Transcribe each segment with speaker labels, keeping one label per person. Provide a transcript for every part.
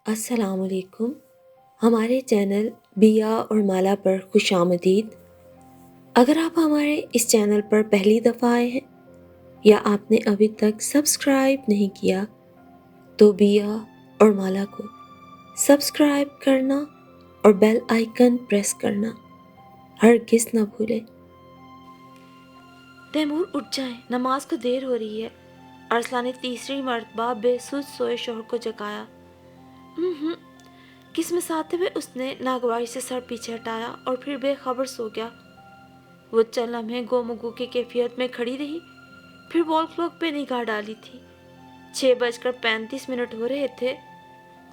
Speaker 1: السلام علیکم۔ ہمارے چینل بیا اور مالا پر خوش آمدید۔ اگر آپ ہمارے اس چینل پر پہلی دفعہ آئے ہیں یا آپ نے ابھی تک سبسکرائب نہیں کیا تو بیا اور مالا کو سبسکرائب کرنا اور بیل آئیکن پریس کرنا ہرگز نہ بھولیں۔
Speaker 2: تیمور اٹھ جائیں، نماز کو دیر ہو رہی ہے۔ ارسلہ نے تیسری مرتبہ بے سوچ سوئے شوہر کو جگایا۔ کسمساتے ہوئے اس نے ناگواری سے سر پیچھے ہٹایا اور پھر بے خبر سو گیا۔ وہ چند لمحے گو مگو کی کیفیت میں کھڑی رہی، پھر وال کلاک پہ نگاہ ڈالی تھی۔ 6:35 ہو رہے تھے۔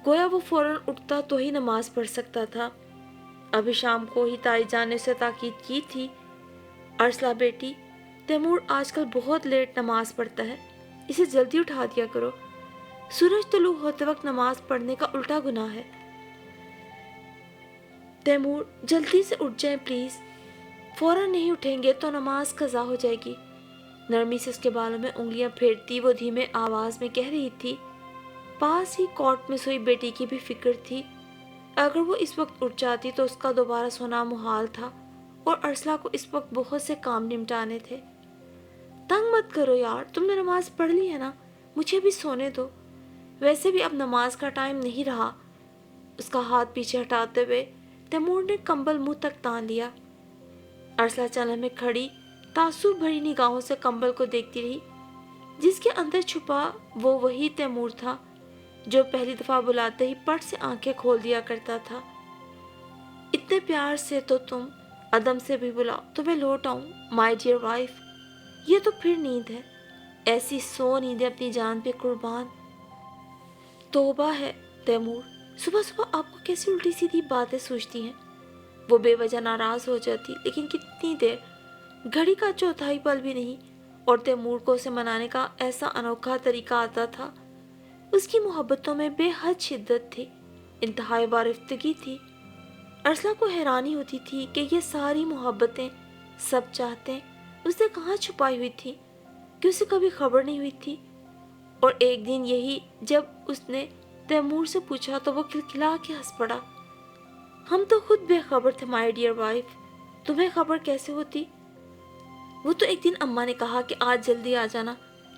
Speaker 2: گویا وہ فوراً اٹھتا تو ہی نماز پڑھ سکتا تھا۔ ابھی شام کو ہی تائی جان نے اسے تاکید کی تھی، ارسلہ بیٹی، تیمور آج کل بہت لیٹ نماز پڑھتا ہے، اسے جلدی اٹھا دیا کرو۔ سورج طلوع ہوتے وقت نماز پڑھنے کا الٹا گناہ ہے۔ تیمور جلدی سے اٹھ جائیں پلیز، فوراً نہیں اٹھیں گے تو نماز قضا ہو جائے گی۔ نرمی سے اس کے بالوں میں انگلیاں پھیرتی وہ دھیمے آواز میں کہہ رہی تھی۔ پاس ہی کوٹ میں سوئی بیٹی کی بھی فکر تھی۔ اگر وہ اس وقت اٹھ جاتی تو اس کا دوبارہ سونا محال تھا اور ارسلہ کو اس وقت بہت سے کام نمٹانے تھے۔ تنگ مت کرو یار، تم نے نماز پڑھ لی ہے نا، مجھے بھی سونے دو، ویسے بھی اب نماز کا ٹائم نہیں رہا۔ اس کا ہاتھ پیچھے ہٹاتے ہوئے تیمور نے کمبل منہ تک تان لیا۔ ارسلہ چند میں کھڑی تعصب بھری نگاہوں سے کمبل کو دیکھتی رہی، جس کے اندر چھپا وہ وہی تیمور تھا جو پہلی دفعہ بلاتے ہی پٹ سے آنکھیں کھول دیا کرتا تھا۔ اتنے پیار سے تو تم عدم سے بھی بلاؤ تو میں لوٹ آؤں مائی ڈیئر وائف۔ یہ تو پھر نیند ہے، ایسی سو نیندیں اپنی جان پہ قربان۔ توبہ ہے تیمور، صبح صبح آپ کو کیسی الٹی سیدھی باتیں سوچتی ہیں۔ وہ بے وجہ ناراض ہو جاتی، لیکن کتنی دیر، گھڑی کا چوتھائی پل بھی نہیں، اور تیمور کو اسے منانے کا ایسا انوکھا طریقہ آتا تھا۔ اس کی محبتوں میں بے حد شدت تھی، انتہائی بارفتگی تھی۔ ارسلہ کو حیرانی ہوتی تھی کہ یہ ساری محبتیں، سب چاہتے اس نے کہاں چھپائی ہوئی تھی کہ اسے کبھی خبر نہیں ہوئی تھی۔ اور ایک دن یہی جب اس نے تیمور سے پوچھا تو وہ کھلکھلا کے ہنس پڑا۔ ہم تو خود بے خبر تھے مائی ڈیئر وائف، تمہیں خبر کیسے ہوتی؟ وہ تو ایک دن اماں نے کہا کہ آج جلدی آ جانا،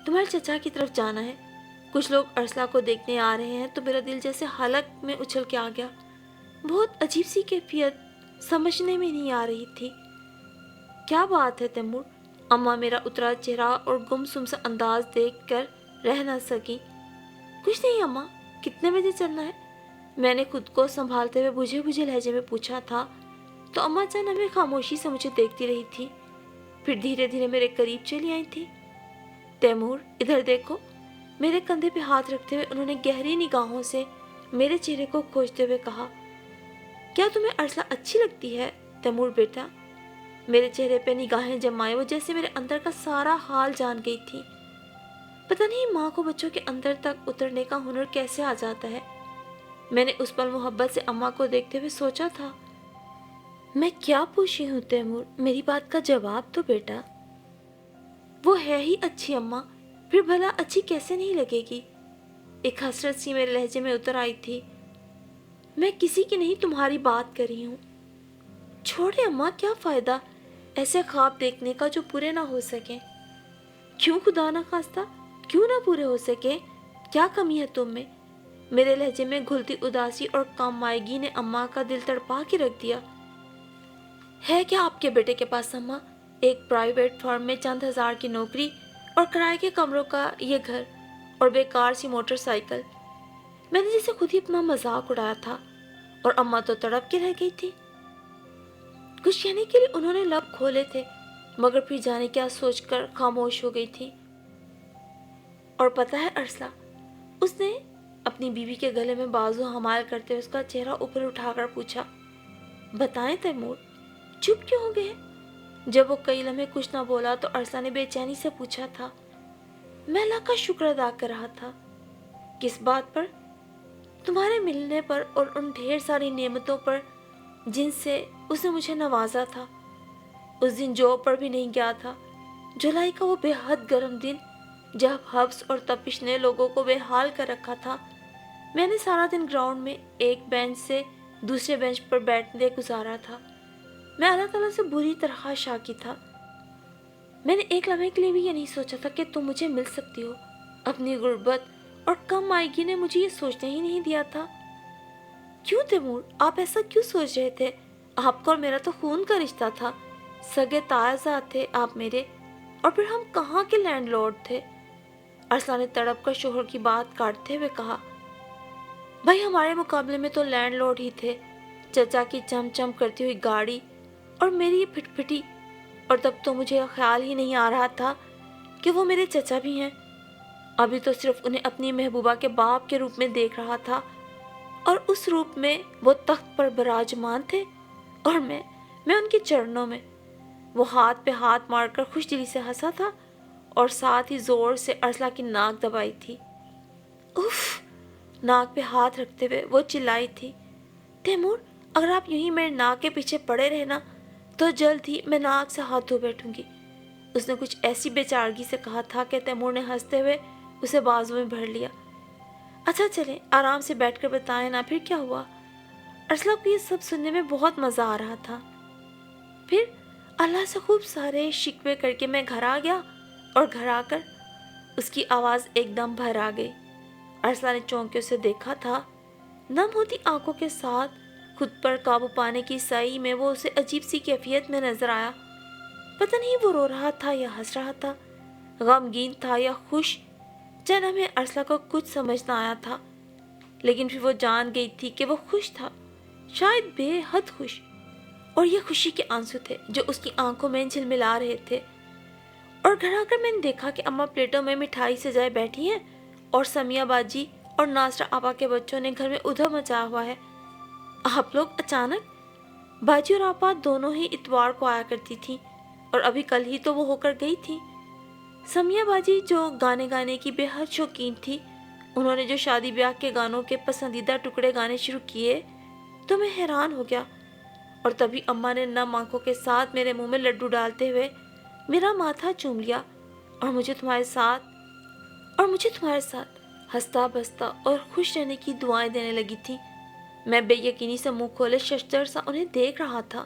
Speaker 2: تمہارے چچا کی طرف جانا ہے۔ کچھ لوگ ارسلہ کو دیکھنے آ رہے ہیں تو میرا دل جیسے حلق میں اچھل کے آ گیا۔ بہت عجیب سی کیفیت سمجھنے میں نہیں آ رہی تھی۔ کیا بات ہے تیمور؟ اماں میرا اترا چہرہ اور گمسم سا انداز دیکھ کر رہ نہ سکی۔ کچھ نہیں اماں، کتنے بجے چلنا ہے؟ میں نے خود کو سنبھالتے ہوئے بجھے بجھے لہجے میں پوچھا تھا تو اماں جان ہمیں خاموشی سے مجھے دیکھتی رہی تھی، پھر دھیرے دھیرے میرے قریب چلی آئی تھی۔ تیمور ادھر دیکھو، میرے کندھے پہ ہاتھ رکھتے ہوئے انہوں نے گہری نگاہوں سے میرے چہرے کو کھوجتے ہوئے کہا، کیا تمہیں ارسلہ اچھی لگتی ہے تیمور بیٹا؟ میرے چہرے پہ نگاہیں جمائے وہ جیسے میرے اندر کا سارا حال جان گئی تھی۔ پتہ نہیں ماں کو بچوں کے اندر تک اترنے کا ہنر کیسے آ جاتا ہے۔ میں نے اس پل محبت سے اماں کو دیکھتے ہوئے سوچا تھا، میں کیا پوچھی ہوں تیمور، میری بات کا جواب تو بیٹا۔ وہ ہے ہی اچھی اماں، پھر بھلا اچھی کیسے نہیں لگے گی؟ ایک حسرت سی میرے لہجے میں اتر آئی تھی۔ میں کسی کی نہیں تمہاری بات کر رہی ہوں۔ چھوڑے اماں، کیا فائدہ ایسے خواب دیکھنے کا جو پورے نہ ہو سکیں؟ کیوں خدا نہ خواستہ، کیوں نہ پورے ہو سکے؟ کیا کمی ہے تم میں؟ میرے لہجے میں گھلتی اداسی اور کام مائگی نے اماں کا دل تڑپا کے رکھ دیا۔ ہے کیا آپ کے بیٹے کے پاس اماں؟ ایک پرائیویٹ فرم میں چند ہزار کی نوکری اور کرائے کے کمروں کا یہ گھر اور بیکار سی موٹر سائیکل۔ میں نے جسے خود ہی اپنا مذاق اڑایا تھا، اور اماں تو تڑپ کے رہ گئی تھی۔ کچھ کہنے کے لیے انہوں نے لب کھولے تھے، مگر پھر جانے کیا سوچ کر خاموش ہو گئی تھی۔ اور پتہ ہے ارسلہ، اس نے اپنی بیوی کے گلے میں بازو حمال کرتے ہوئے اس کا چہرہ اوپر اٹھا کر پوچھا، بتائیں تیمور، چپ کیوں ہو گئے؟ جب وہ کئی لمحے کچھ نہ بولا تو ارسلہ نے بے چینی سے پوچھا تھا، میں اللہ کا شکر ادا کر رہا تھا۔ کس بات پر؟ تمہارے ملنے پر اور ان ڈھیر ساری نعمتوں پر جن سے اس نے مجھے نوازا تھا۔ اس دن جاب پر بھی نہیں گیا تھا، جولائی کا وہ بے حد گرم دن جب حبس اور تپش نے لوگوں کو بے حال کر رکھا تھا۔ میں نے سارا دن گراؤنڈ میں ایک بینچ سے دوسرے بینچ پر بیٹھنے گزارا تھا۔ میں اللہ تعالیٰ سے بری طرح شاکی تھا۔ میں نے ایک لمحے کے لیے بھی یہ نہیں سوچا تھا کہ تم مجھے مل سکتی ہو۔ اپنی غربت اور کم مائیگی نے مجھے یہ سوچنے ہی نہیں دیا تھا۔ کیوں تیمور، آپ ایسا کیوں سوچ رہے تھے؟ آپ کا اور میرا تو خون کا رشتہ تھا، سگے تائزاد تھے آپ میرے، اور پھر ہم کہاں کے لینڈ لارڈ تھے؟ ارسلان نے تڑپ کر شوہر کی بات کاٹتے ہوئے کہا، بھائی ہمارے مقابلے میں تو لینڈ لارڈ ہی تھے، چچا کی چم چم کرتی ہوئی گاڑی اور میری یہ پھٹ پھٹی، اور تب تو مجھے خیال ہی نہیں آ رہا تھا کہ وہ میرے چچا بھی ہیں۔ ابھی تو صرف انہیں اپنی محبوبہ کے باپ کے روپ میں دیکھ رہا تھا، اور اس روپ میں وہ تخت پر براجمان تھے اور میں ان کے چرنوں میں۔ وہ ہاتھ پہ ہاتھ مار کر خوش دلی سے ہنسا تھا اور ساتھ ہی زور سے ارسلہ کی ناک دبائی تھی۔ اف! ناک پہ ہاتھ رکھتے ہوئے وہ چلائی تھی، تیمور اگر آپ یوں ہی میرے ناک کے پیچھے پڑے رہنا تو جلد ہی میں ناک سے ہاتھ دھو بیٹھوں گی۔ اس نے کچھ ایسی بے چارگی سے کہا تھا کہ تیمور نے ہنستے ہوئے اسے بازو میں بھر لیا۔ اچھا چلیں آرام سے بیٹھ کر بتائیں نا پھر کیا ہوا؟ ارسلہ کو یہ سب سننے میں بہت مزہ آ رہا تھا۔ پھر اللہ سے خوب سارے شکوے کر کے میں گھر آ گیا، اور گھر آ کر اس کی آواز ایک دم بھر آ گئی۔ ارسلہ نے چونک کے اسے دیکھا تھا۔ نم ہوتی آنکھوں کے ساتھ خود پر قابو پانے کی سعی میں وہ اسے عجیب سی کیفیت میں نظر آیا۔ پتہ نہیں وہ رو رہا تھا یا ہنس رہا تھا، غمگین تھا یا خوش، چند ہمیں ارسلہ کو کچھ سمجھ نہ آیا تھا، لیکن پھر وہ جان گئی تھی کہ وہ خوش تھا، شاید بے حد خوش، اور یہ خوشی کے آنسو تھے جو اس کی آنکھوں میں جھلملا رہے تھے۔ اور گھر آ کر میں نے دیکھا کہ اماں پلیٹوں میں مٹھائی سجائے بیٹھی ہیں، اور سمیہ باجی اور ناصرہ آپا کے بچوں نے گھر میں ادھم مچایا ہوا ہے۔ آپ لوگ اچانک؟ باجی اور آپا دونوں ہی اتوار کو آیا کرتی تھیں، اور ابھی کل ہی تو وہ ہو کر گئی تھی۔ سمیہ باجی جو گانے گانے کی بے حد شوقین تھی، انہوں نے جو شادی بیاہ کے گانوں کے پسندیدہ ٹکڑے گانے شروع کیے تو میں حیران ہو گیا، اور تبھی اماں نے نم آنکھوں کے ساتھ میرے منہ میں لڈو ڈالتے ہوئے میرا ماتھا چوم لیا، اور مجھے تمہارے ساتھ ہنستا بستا اور خوش رہنے کی دعائیں دینے لگی تھی۔ میں بے یقینی سے منہ کھولے ششدر سا انہیں دیکھ رہا تھا۔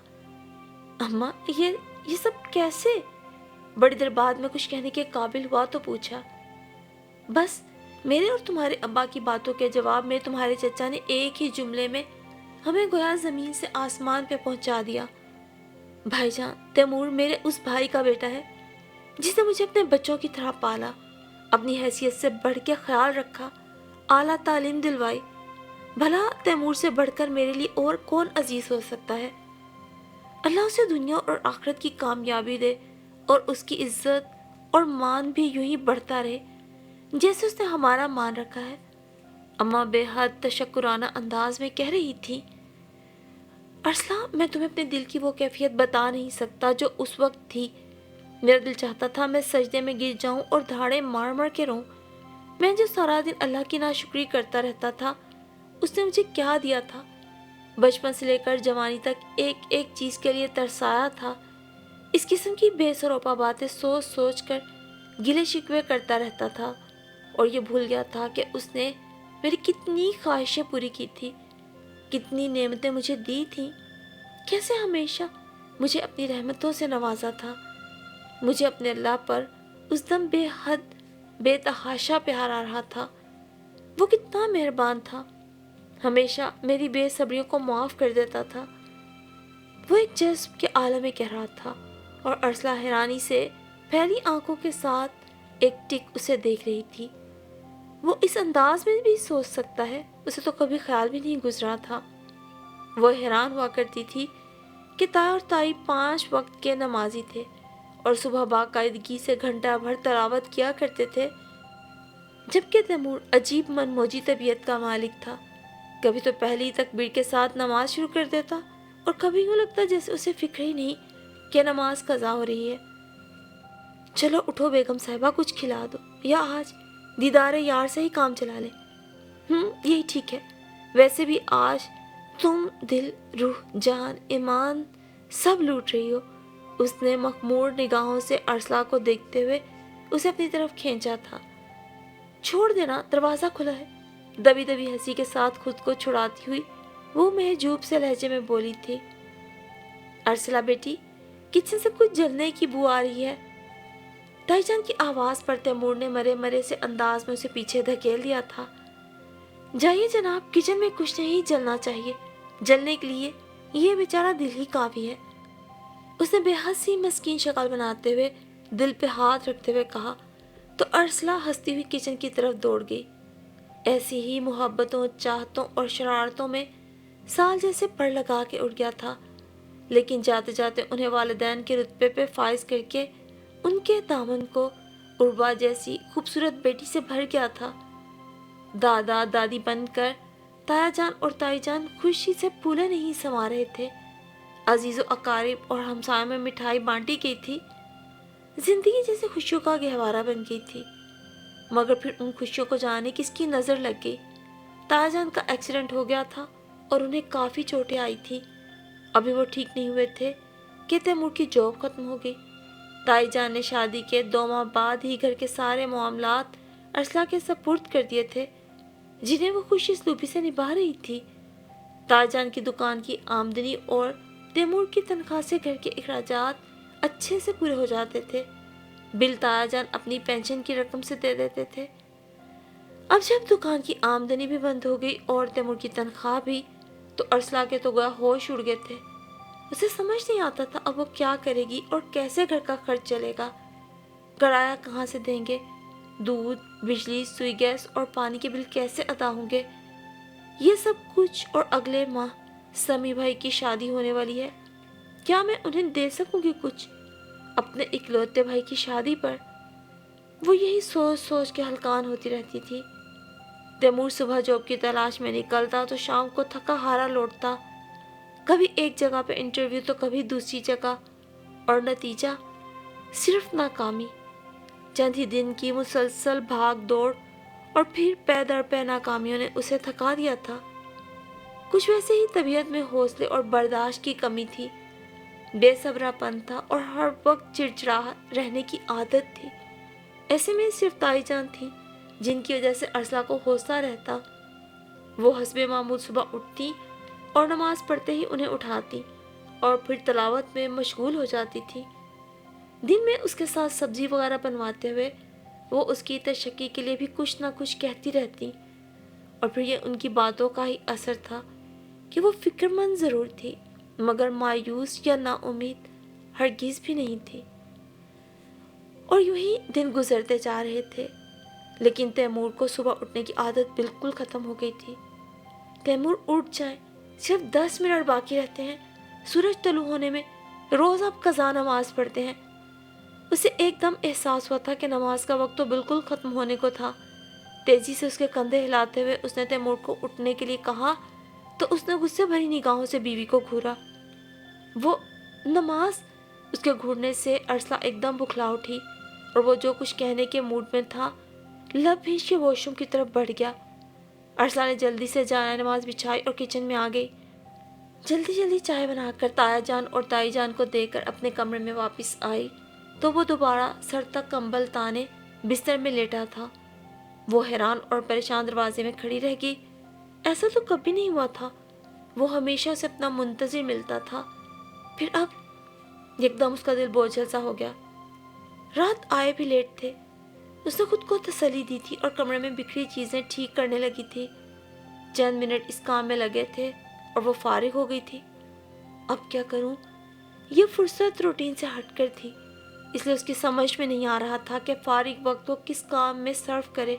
Speaker 2: اماں یہ سب کیسے؟ بڑی دیر بعد میں کچھ کہنے کے قابل ہوا تو پوچھا۔ بس میرے اور تمہارے ابا کی باتوں کے جواب میں تمہارے چچا نے ایک ہی جملے میں ہمیں گویا زمین سے آسمان پہ پہنچا دیا۔ بھائی جان، تیمور میرے اس بھائی کا بیٹا ہے جس نے مجھے اپنے بچوں کی طرح پالا، اپنی حیثیت سے بڑھ کے خیال رکھا، اعلیٰ تعلیم دلوائی۔ بھلا تیمور سے بڑھ کر میرے لیے اور کون عزیز ہو سکتا ہے؟ اللہ اسے دنیا اور آخرت کی کامیابی دے، اور اس کی عزت اور مان بھی یوں ہی بڑھتا رہے جیسے اس نے ہمارا مان رکھا ہے۔ اماں بے حد تشکرانہ انداز میں کہہ رہی تھی، ارسلہ میں تمہیں اپنے دل کی وہ کیفیت بتا نہیں سکتا جو اس وقت تھی۔ میرا دل چاہتا تھا میں سجدے میں گر جاؤں اور دھاڑے مار مار کے روں۔ میں جو سارا دن اللہ کی ناشکری کرتا رہتا تھا، اس نے مجھے کیا دیا تھا؟ بچپن سے لے کر جوانی تک ایک ایک چیز کے لیے ترسایا تھا۔ اس قسم کی بے سروپا باتیں سوچ سوچ کر گلے شکوے کرتا رہتا تھا، اور یہ بھول گیا تھا کہ اس نے میری کتنی خواہشیں پوری کی تھی، کتنی نعمتیں مجھے دی تھیں، کیسے ہمیشہ مجھے اپنی رحمتوں سے نوازا تھا۔ مجھے اپنے اللہ پر اس دم بے حد بے تحاشا پیار آ رہا تھا۔ وہ کتنا مہربان تھا، ہمیشہ میری بے صبریوں کو معاف کر دیتا تھا۔ وہ ایک جذب کے عالم میں کہہ رہا تھا، اور ارسلہ حیرانی سے پھیلی آنکھوں کے ساتھ ایک ٹک اسے دیکھ رہی تھی۔ وہ اس انداز میں بھی سوچ سکتا ہے، اسے تو کبھی خیال بھی نہیں گزرا تھا۔ وہ حیران ہوا کرتی تھی کہ تایا اور تائی 5 وقت کے نمازی تھے، اور صبح باقاعدگی سے گھنٹہ بھر تلاوت کیا کرتے تھے، جبکہ تیمور عجیب من موجی طبیعت کا مالک تھا۔ کبھی تو پہلی تکبیر کے ساتھ نماز شروع کر دیتا، اور کبھی یوں لگتا جیسے اسے فکر ہی نہیں کہ نماز قضا ہو رہی ہے۔ چلو اٹھو بیگم صاحبہ، کچھ کھلا دو، یا آج دیدار یار سے ہی کام چلا لیں۔ یہی ٹھیک ہے، ویسے بھی آج تم دل، روح، جان، ایمان سب لوٹ رہی ہو۔ اس نے مخمور نگاہوں سے ارسلہ کو دیکھتے ہوئے اسے اپنی طرف کھینچا تھا۔ چھوڑ دینا، دروازہ کھلا ہے۔ दबी दबी हंसी के साथ खुद को छुड़ाती हुई वो महजूब से लहजे में बोली थी, अर्सला बेटी, किचन से कुछ जलने की बू आ रही है। ताईजान की आवाज पर तैमूर ने मरे मरे से अंदाज में उसे पीछे धकेल दिया था। जाइए जनाब, किचन में कुछ नहीं जलना चाहिए, जलने के लिए ये बेचारा दिल ही काफी है। उसने बेहद सी मस्कीन शक्ल बनाते हुए दिल पे हाथ रखते हुए कहा तो अर्सला हंसती हुई किचन की तरफ दौड़ गई। ऐसी ही मोहब्बतों, चाहतों और शरारतों में साल जैसे पड़ लगा के उड़ गया था, लेकिन जाते जाते उन्हें वालिदैन के रुतबे पे फाइज करके उनके दामन को उर्वा जैसी खूबसूरत बेटी से भर गया था। दादा दादी बनकर तायाजान और ताईजान खुशी से फूले नहीं समा रहे थे। अजीज़ो अकारिब और हमसायों में मिठाई बांटी गई थी। जिंदगी जैसे खुशियों का गहवारा बन गई थी। मगर फिर उन खुशियों को जाने किसकी नज़र लग गई। तायाजान का एक्सीडेंट हो गया था और उन्हें काफ़ी चोटें आई थी। अभी वो ठीक नहीं हुए थे कि तैमूर की जॉब खत्म हो गई। ताईजान ने शादी के 2 माह बाद ही घर के सारे मामलात अर्सला के सपुर्द कर दिए थे, जिन्हें वो खुशी सलूबी से निभा रही थी। ताईजान की दुकान की आमदनी और तैमूर की तनख्वाह से घर के अखराजात अच्छे से पूरे हो जाते थे। बिल तायाजान अपनी पेंशन की रकम से दे देते थे। अब जब दुकान की आमदनी भी बंद हो गई और तैमूर की तनख्वाह भी, तो अर्सला के तो गोया होश उड़ गए थे। उसे समझ नहीं आता था अब वो क्या करेगी और कैसे घर का खर्च चलेगा। किराया कहाँ से देंगे, दूध, बिजली, सुई गैस और पानी के बिल कैसे अदा होंगे। ये सब कुछ, और अगले माह समी भाई की शादी होने वाली है। क्या मैं उन्हें दे सकूंगी कुछ अपने इकलौते भाई की शादी पर? वो यही सोच सोच के हलकान होती रहती थी। तैमूर सुबह जॉब की तलाश में निकलता तो शाम को थका हारा लौटता। कभी एक जगह पे इंटरव्यू तो कभी दूसरी जगह, और नतीजा सिर्फ नाकामी। चंद ही दिन की मुसलसल भाग दौड़ और फिर पै दर पै नाकामियों ने उसे थका दिया था। कुछ वैसे ही तबीयत में हौसले और बर्दाश्त की कमी थी, बेसब्रापन था और हर वक्त चिड़चिड़ा रहने की आदत थी। ऐसे में सिर्फ ताईजान थी जिनकी वजह से अर्सला को हौसला रहता। वो हस्बे मामूल सुबह उठती और नमाज पढ़ते ही उन्हें उठाती और फिर तलावत में मशगूल हो जाती थी। दिन में उसके साथ सब्जी वगैरह बनवाते हुए वो उसकी तशक्की के लिए भी कुछ ना कुछ कहती रहती, और फिर ये उनकी बातों का ही असर था कि वो फिक्रमंद ज़रूर थी मगर मायूस या नाउम्मीद हरगिज़ भी नहीं थी। और यूं ही दिन गुजरते जा रहे थे, लेकिन तैमूर को सुबह उठने की आदत बिल्कुल ख़त्म हो गई थी। तैमूर उठ जाए, सिर्फ 10 मिनट बाकी रहते हैं सूरज तलू होने में, रोज़ आप कज़ा नमाज पढ़ते हैं। उसे एकदम एहसास हुआ था कि नमाज का वक्त तो बिल्कुल ख़त्म होने को था। तेज़ी से उसके कंधे हिलाते हुए उसने तैमूर को उठने के लिए कहा तो उसने गुस्से भरी निगाहों से बीवी को घूरा। वो नमाज। उसके घूरने से अर्सला एकदम बुखला उठी और वो जो कुछ कहने के मूड में था लब भींच के वॉशरूम की तरफ बढ़ गया। अर्सला ने जल्दी से जाना नमाज बिछाई और किचन में आ गई। जल्दी जल्दी चाय बनाकर तायाजान और ताईजान को देकर अपने कमरे में वापस आई तो वो दोबारा सर तक कंबल ताने बिस्तर में लेटा था। वो हैरान और परेशान दरवाजे में खड़ी रह गई। ऐसा तो कभी नहीं हुआ था। वो हमेशा से अपना मुंतजिर मिलता था, फिर अब एकदम उसका दिल बोझल सा हो गया। रात आए भी लेट थे। उसने खुद को तसल्ली दी थी और कमरे में बिखरी चीज़ें ठीक करने लगी थी। चंद मिनट इस काम में लगे थे और वो फारिग हो गई थी। अब क्या करूं? ये फुर्सत रूटीन से हटकर थी, इसलिए उसकी समझ में नहीं आ रहा था कि फारिग वक्त को किस काम में सर्व करे।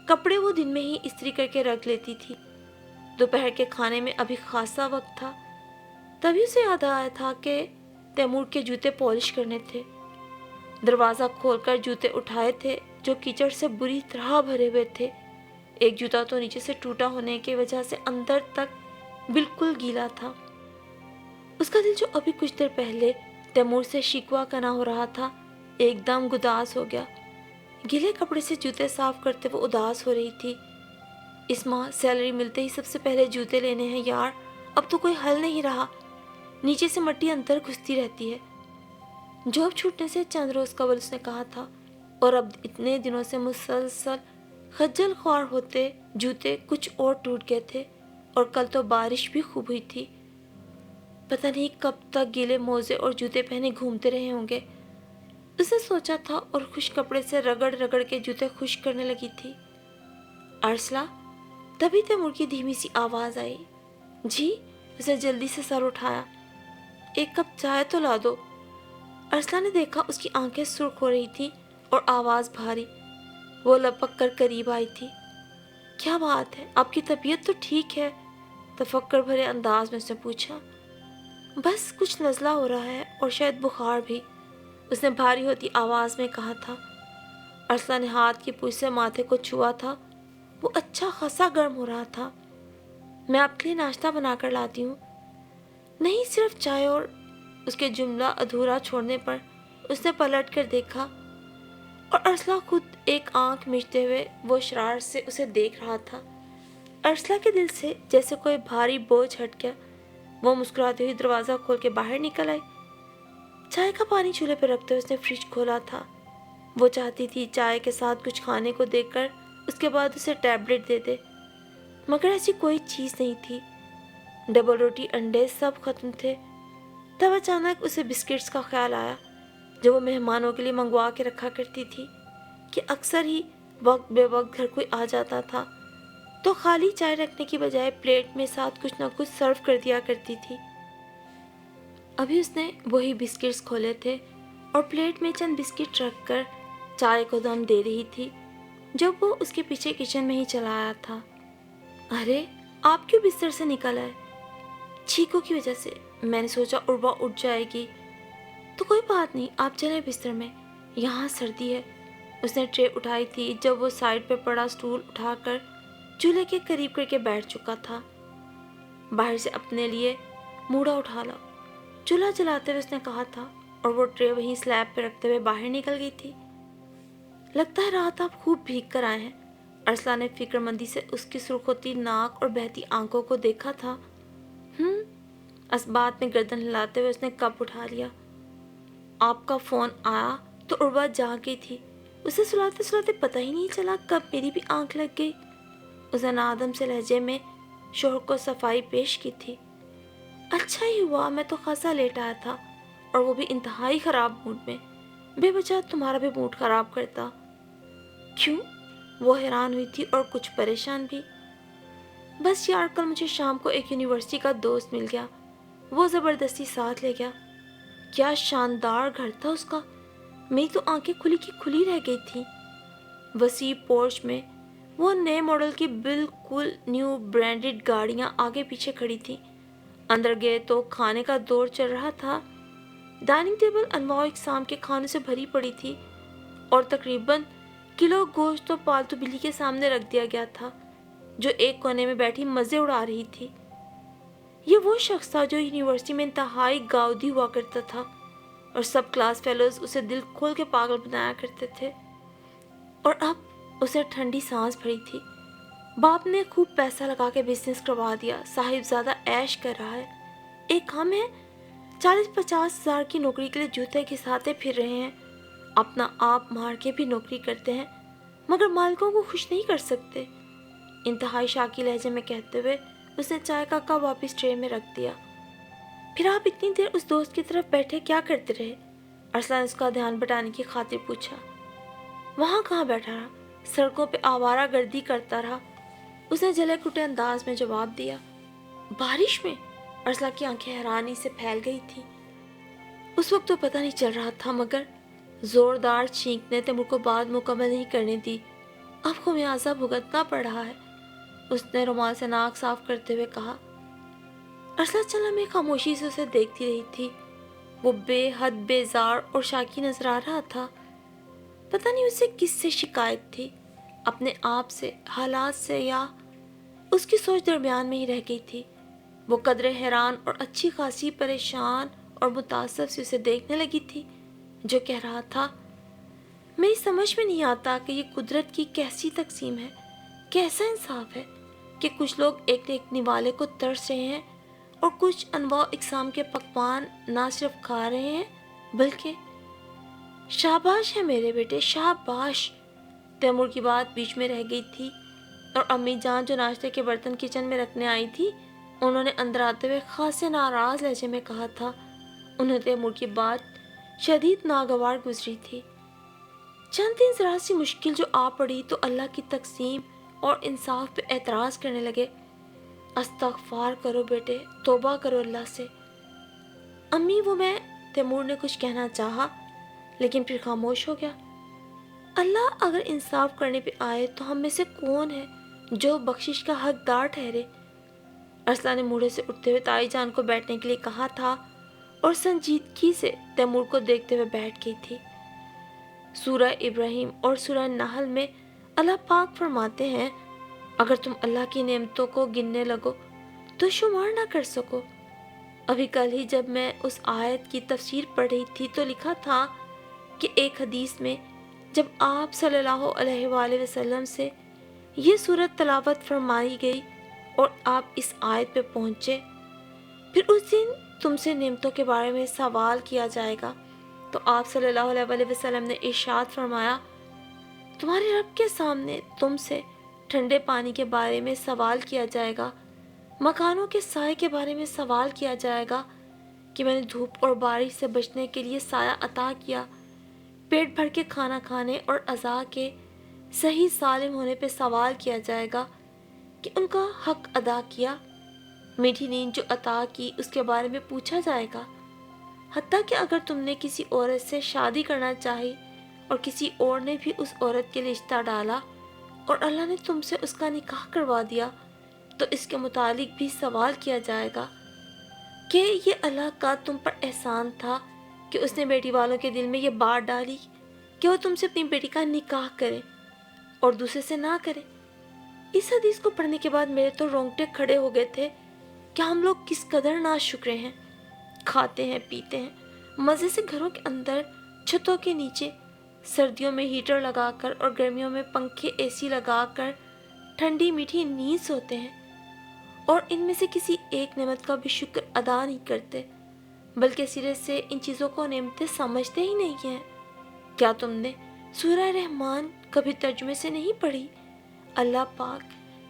Speaker 2: कपड़े वो दिन में ही इस्त्री करके रख लेती थी। दोपहर के खाने में अभी खासा वक्त था। तभी उसे याद आया था कि तैमूर के जूते पॉलिश करने थे। दरवाज़ा खोलकर जूते उठाए थे जो कीचड़ से बुरी तरह भरे हुए थे। एक जूता तो नीचे से टूटा होने की वजह से अंदर तक बिल्कुल गीला था। उसका दिल जो अभी कुछ देर पहले तैमूर से शिकवा करना हो रहा था, एकदम गुदास हो गया। गीले कपड़े से जूते साफ करते वो उदास हो रही थी। इस माह सैलरी मिलते ही सबसे पहले जूते लेने हैं यार, अब तो कोई हल नहीं रहा। नीचे से मट्टी अंदर घुसती रहती है। जॉब छूटने से चंद रोज कबल उसने कहा था, और अब इतने दिनों से मुसलसल खज्जल ख्वार होते जूते कुछ और टूट गए थे और कल तो बारिश भी खूब हुई थी। पता नहीं कब तक गीले मोजे और जूते पहने घूमते रहे होंगे, उसने सोचा था और खुश कपड़े से रगड़ रगड़ के जूते खुश करने लगी थी। अरसला, तभी तैमूर की धीमी सी आवाज आई। जी। उसे जल्दी से सर उठाया। एक कप चाय तो ला दो। अरसला ने देखा उसकी आंखें सुर्ख हो रही थी और आवाज भारी। वो लपक कर करीब आई थी। क्या बात है, आपकी तबीयत तो ठीक है? तफक्कर भरे अंदाज में उसने पूछा। बस कुछ नज़ला हो रहा है और शायद बुखार भी, उसने भारी होती आवाज में कहा था। अरसला ने हाथ की पूंछ से माथे को छुआ था। वो अच्छा खासा गर्म हो रहा था। मैं आपके लिए नाश्ता बना कर लाती हूँ। नहीं, सिर्फ चाय। और उसके जुमला अधूरा छोड़ने पर उसने पलट कर देखा और अरसला खुद एक आंख मिचते हुए वो शरारत से उसे देख रहा था। अरसला के दिल से जैसे कोई भारी बोझ हट गया। वो मुस्कुराती हुई दरवाज़ा खोल के बाहर निकल आई। चाय का पानी चूल्हे पर रखते हुए उसने फ्रिज खोला था। वो चाहती थी चाय के साथ कुछ खाने को देकर उसके बाद उसे टैबलेट दे दे, मगर ऐसी कोई चीज़ नहीं थी। डबल रोटी, अंडे सब खत्म थे। तब अचानक उसे बिस्किट्स का ख्याल आया जो वो मेहमानों के लिए मंगवा के रखा करती थी कि अक्सर ही वक्त बे वक्त घर कोई आ जाता था तो खाली चाय रखने की बजाय प्लेट में साथ कुछ ना कुछ सर्व कर दिया करती थी। अभी उसने वही बिस्किट्स खोले थे और प्लेट में चंद बिस्किट रखकर चाय को दम दे रही थी जब वो उसके पीछे किचन में ही चला आया था। अरे, आप क्यों बिस्तर से निकल आए? छींकों की वजह से। मैंने सोचा उर्वा उठ जाएगी। तो कोई बात नहीं, आप चले बिस्तर में, यहाँ सर्दी है। उसने ट्रे उठाई थी जब वो साइड पे पड़ा स्टूल उठाकर चूल्हे के करीब करके बैठ चुका था। बाहर से अपने लिए मूड़ा उठा लो, चूल्हा जलाते हुए उसने कहा था और वो ट्रे वहीं स्लैब पे रखते हुए बाहर निकल गई थी। लगता है रात आप खूब भीग कर आए हैं। अरसला ने फिक्रमंदी से उसकी सुर्ख होती नाक और बहती आंखों को देखा था। असबात में गर्दन हिलाते हुए उसने कप उठा लिया। आपका फोन आया तो उर्वा जाग गई थी। उसे सुलाते सुलाते पता ही नहीं चला कब मेरी भी आंख लग गई। उसने नादम से लहजे में शोहर को सफाई पेश की थी। अच्छा ही हुआ, मैं तो खासा लेट आया था और वो भी इंतहाई खराब मूड में। बेवजह तुम्हारा भी मूड खराब करता। क्यों? वो हैरान हुई थी और कुछ परेशान भी। बस यार, कल मुझे शाम को एक यूनिवर्सिटी का दोस्त मिल गया। वो ज़बरदस्ती साथ ले गया। क्या शानदार घर था उसका। मेरी तो आंखें खुली की खुली रह गई थी। वसी पोर्च में वो नए मॉडल की बिल्कुल न्यू ब्रांडेड गाड़ियां आगे पीछे खड़ी थी। अंदर गए तो खाने का दौर चल रहा था। डाइनिंग टेबल अनवाउ इकसाम के खानों से भरी पड़ी थी और तकरीबन किलो गोश्त तो पालतू बिल्ली के सामने रख दिया गया था जो एक कोने में बैठी मज़े उड़ा रही थी। ये वो शख्स था जो यूनिवर्सिटी में इंतहाई गाउदी हुआ करता था और सब क्लास फेलोज उसे दिल खोल के पागल बनाया करते थे। और अब उसे ठंडी सांस भरी थी। बाप ने खूब पैसा लगा के बिजनेस करवा दिया। साहिबजादा ऐश कर रहा है। एक हम है 40-50 हज़ार की नौकरी के लिए जूते घिसाते फिर रहे हैं। अपना आप मार के भी नौकरी करते हैं मगर मालिकों को खुश नहीं कर सकते। इंतहाई शाकी लहजे में कहते हुए उसने चाय का कप वापस ट्रे में रख दिया। फिर आप इतनी देर उस दोस्त की तरफ बैठे क्या करते रहे? अरसला ने उसका ध्यान बटाने की खातिर पूछा। वहाँ कहाँ बैठा रहा, सड़कों पे आवारा गर्दी करता रहा, उसने जले कुटे अंदाज में जवाब दिया। बारिश में? अरसला की आंखें हैरानी से फैल गई थी। उस वक्त तो पता नहीं चल रहा था मगर जोरदार छींकने तैमूर को बात मुकम्मल नहीं करने दी। अब खुमियाजा भुगतना पड़ रहा है, उसने रुमाल से नाक साफ करते हुए कहा। अरसला चला मैं खामोशी से उसे देखती रही थी। वो बेहद बेजार और शाकी नजर आ रहा था। पता नहीं उसे किससे शिकायत थी, अपने आप से, हालात से, या उसकी सोच दरमियान में ही रह गई थी। वो कदरे हैरान और अच्छी खासी परेशान और मुतासब से उसे देखने लगी थी जो कह रहा था, मेरी समझ में नहीं आता कि ये कुदरत की कैसी तकसीम है, कैसा इंसाफ है कि कुछ लोग एक देखने वाले को तरस रहे हैं और कुछ अनवा इकसाम के पकवान ना सिर्फ खा रहे हैं बल्कि शाबाश है मेरे बेटे, शाबाश। तैमूर की बात बीच में रह गई थी और अम्मी जान जो नाश्ते के बर्तन किचन में रखने आई थी, उन्होंने अंदर आते हुए खासे नाराज लहजे में कहा था। उन्हें तैमूर की बात शदीद नागवार गुजरी थी। चंद दिन जरा सी मुश्किल जो आ पड़ी तो अल्लाह की तकसीम और इंसाफ पे एतराज़ करने लगे। अस्तगफार करो बेटे, तौबा करो अल्लाह से। अम्मी वो मैं, तैमूर ने कुछ कहना चाहा लेकिन फिर खामोश हो गया। अल्लाह अगर इंसाफ करने पे आए तो हम में से कौन है जो बख्शिश का हकदार ठहरे। अरसला ने मुड़े से उठते हुए ताई जान को बैठने के लिए कहा था और संजीदगी से तैमूर को देखते हुए बैठ गई थी। सूरह इब्राहिम और सूरह नहल में अल्लाह पाक फरमाते हैं, अगर तुम अल्लाह की नेमतों को गिनने लगो तो शुमार ना कर सको। अभी कल ही जब मैं उस आयत की तफसीर पढ़ रही थी तो लिखा था कि एक हदीस में जब आप सल्लल्लाहु अलैहि वसल्लम से ये सूरत तलावत फरमाई गई और आप इस आयत पे पहुँचे, फिर उस दिन तुमसे नेमतों के बारे में सवाल किया जाएगा। तो आप सल्लल्लाहु अलैहि वसल्लम ने इरशाद फरमाया, तुम्हारे रब के सामने तुमसे ठंडे पानी के बारे में सवाल किया जाएगा, मकानों के साए के बारे में सवाल किया जाएगा कि मैंने धूप और बारिश से बचने के लिए साया अता किया, पेट भर के खाना खाने और अज़ा के सही सालिम होने पे सवाल किया जाएगा कि उनका हक अदा किया, मीठी नींद जो अता की उसके बारे में पूछा जाएगा। हत्ता कि अगर तुमने किसी औरत से शादी करना चाही और किसी और ने भी उस औरत के लिए रिश्ता डाला और अल्लाह ने तुमसे उसका निकाह करवा दिया तो इसके मुतालिक भी सवाल किया जाएगा कि ये अल्लाह का तुम पर एहसान था कि उसने बेटी वालों के दिल में ये बात डाली कि वो तुमसे अपनी बेटी का निकाह करें और दूसरे से ना करें। इस हदीस को पढ़ने के बाद मेरे तो रोंगटे खड़े हो गए थे कि हम लोग किस कदर नाशुक्र हैं। खाते हैं, पीते हैं, मज़े से घरों के अंदर छतों के नीचे सर्दियों में हीटर लगाकर और गर्मियों में पंखे एसी लगाकर ठंडी मीठी नींद सोते हैं और इनमें से किसी एक नेमत का भी शुक्र अदा नहीं करते, बल्कि सिरे से इन चीज़ों को नेमतें समझते ही नहीं हैं। क्या तुमने सूरह रहमान कभी तर्जुमे से नहीं पढ़ी? अल्लाह पाक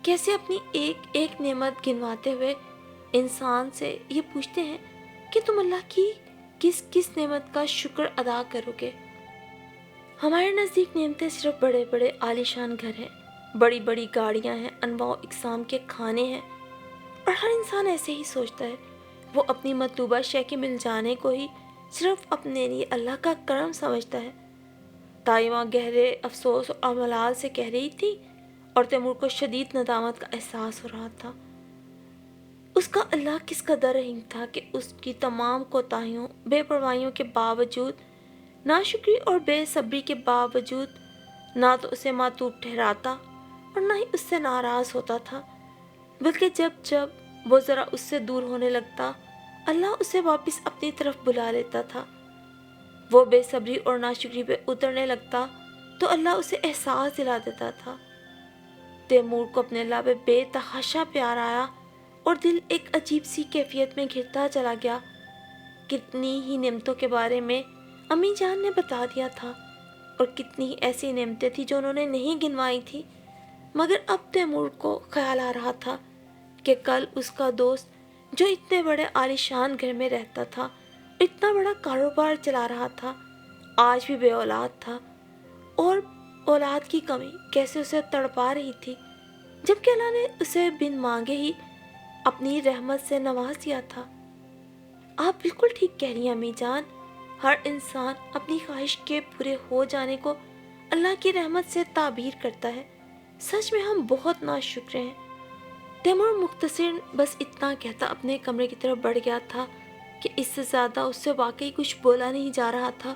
Speaker 2: कैसे अपनी एक एक नेमत गिनवाते हुए इंसान से ये पूछते हैं कि तुम अल्लाह की किस किस नेमत का शुक्र अदा करोगे। हमारे नज़दीक नेमतें सिर्फ बड़े बड़े आलीशान घर हैं, बड़ी बड़ी गाड़ियां हैं, अनवाओ इकसाम के खाने हैं और हर इंसान ऐसे ही सोचता है। वो अपनी मतलूबा शय के मिल जाने को ही सिर्फ अपने लिए अल्लाह का करम समझता है। ताइमा गहरे अफसोस और अमलाल से कह रही थी और तैमूर को शदीद नदामत का एहसास हो रहा था। उसका अल्लाह किस कदर रहीम था कि उसकी तमाम कोताहियों, बेपरवाहियों के बावजूद, नाशुक्री और बेसब्री के बावजूद ना तो उसे मातूब ठहराता और ना ही उससे नाराज़ होता था, बल्कि जब जब वो ज़रा उससे दूर होने लगता अल्लाह उसे वापस अपनी तरफ बुला लेता था। वो बेसब्री और नाशुक्री पे उतरने लगता तो अल्लाह उसे एहसास दिला देता था। तैमूर को अपने अल्लाह पे बेतहाशा प्यार आया और दिल एक अजीब सी कैफियत में घिरता चला गया। कितनी ही नेमतों के बारे में अम्मी जान ने बता दिया था और कितनी ही ऐसी नेमतें थी जो उन्होंने नहीं गिनवाई थी, मगर अब तैमूर को ख्याल आ रहा था कि कल उसका दोस्त जो इतने बड़े आलीशान घर में रहता था, इतना बड़ा कारोबार चला रहा था, आज भी बे औलाद था और औलाद की कमी कैसे उसे तड़पा रही थी, जबकि अल्लाह ने उसे बिन मांगे ही अपनी रहमत से नवाज दिया था। आप बिल्कुल ठीक कह रही हैं अम्मी जान, हर इंसान अपनी ख्वाहिश के पूरे हो जाने को अल्लाह की रहमत से ताबीर करता है। सच में हम बहुत नाशुक्र हैं। तैमूर मुख्तसर बस इतना कहता अपने कमरे की तरफ बढ़ गया था कि इससे ज़्यादा उससे वाकई कुछ बोला नहीं जा रहा था।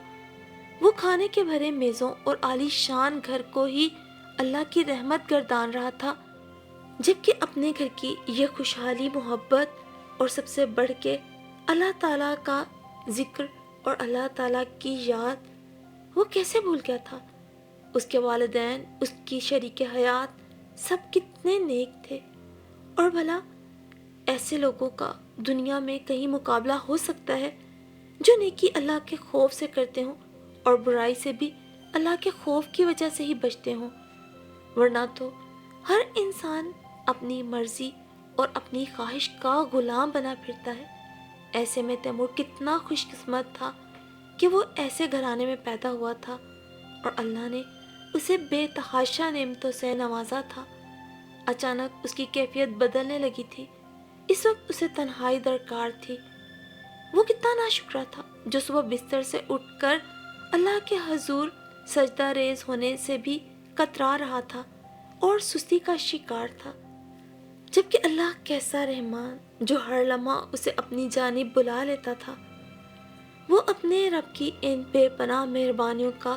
Speaker 2: वो खाने के भरे मेज़ों और आलीशान घर को ही अल्लाह की रहमत गर्दान रहा था, जबकि अपने घर की ये खुशहाली, मोहब्बत और सबसे बढ़ के अल्लाह ताला का जिक्र और अल्लाह ताला की याद वो कैसे भूल गया था। उसके वालिदैन, उसकी शरीके हयात सब कितने नेक थे और भला ऐसे लोगों का दुनिया में कहीं मुकाबला हो सकता है जो नेकी अल्लाह के खौफ से करते हों और बुराई से भी अल्लाह के खौफ की वजह से ही बचते हों। ورنہ تو ہر انسان اپنی مرضی اور اپنی خواہش کا غلام بنا پھرتا ہے۔ ایسے میں تیمور کتنا خوش قسمت تھا کہ وہ ایسے گھرانے میں پیدا ہوا تھا اور اللہ نے اسے بے تحاشا نعمتوں سے نوازا تھا۔ اچانک اس کی کیفیت بدلنے لگی تھی۔ اس وقت اسے تنہائی درکار تھی۔ وہ کتنا ناشکرا تھا جو صبح بستر سے اٹھ کر اللہ کے حضور سجدہ ریز ہونے سے بھی کترا رہا تھا اور سستی کا شکار تھا، جبکہ اللہ کیسا رحمان جو ہر لمحہ اسے اپنی جانب بلا لیتا تھا۔ وہ اپنے رب کی ان بے پناہ مہربانیوں کا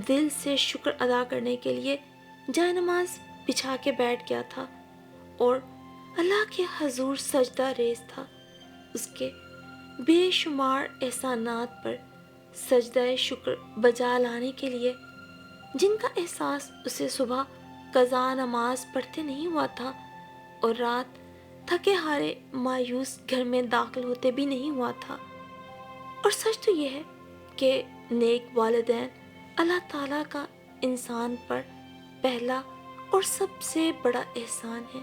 Speaker 2: دل سے شکر ادا کرنے کے لیے جائے نماز بچھا کے بیٹھ گیا تھا اور اللہ کے حضور سجدہ ریز تھا۔ اس کے بے شمار احسانات پر سجدہ شکر بجا لانے کے لیے، جن کا احساس اسے صبح قضا نماز پڑھتے نہیں ہوا تھا اور رات تھکے ہارے مایوس گھر میں داخل ہوتے بھی نہیں ہوا تھا۔ اور سچ تو یہ ہے کہ نیک والدین اللہ تعالیٰ کا انسان پر پہلا اور سب سے بڑا احسان ہے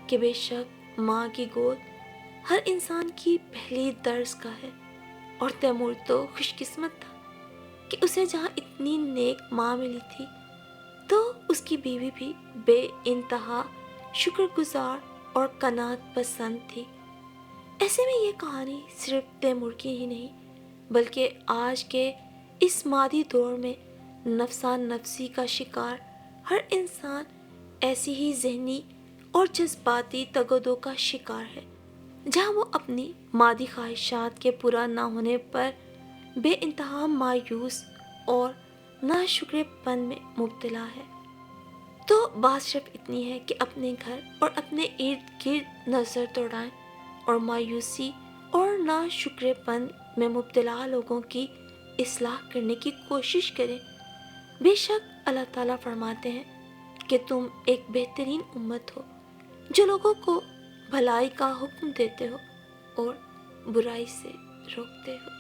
Speaker 2: کہ بے شک ماں کی گود ہر انسان کی پہلی درس گاہ ہے، اور تیمور تو خوش قسمت تھا کہ اسے جہاں اتنی نیک ماں ملی تھی تو اس کی بیوی بھی بے انتہا شکر گزار اور قناعت پسند تھی۔ ایسے میں یہ کہانی صرف تیمور کی ہی نہیں بلکہ آج کے اس مادی دور میں نفسا نفسی کا شکار ہر انسان ایسی ہی ذہنی اور جذباتی تگدو کا شکار ہے، جہاں وہ اپنی مادی خواہشات کے پورا نہ ہونے پر بے انتہا مایوس اور ناشکر پن میں مبتلا ہے۔ تو بات صرف اتنی ہے کہ اپنے گھر اور اپنے ارد گرد نظر دوڑائیں اور مایوسی اور ناشکر پن میں مبتلا لوگوں کی اصلاح کرنے کی کوشش کریں۔ بے شک اللہ تعالیٰ فرماتے ہیں کہ تم ایک بہترین امت ہو جو لوگوں کو بھلائی کا حکم دیتے ہو اور برائی سے روکتے ہو۔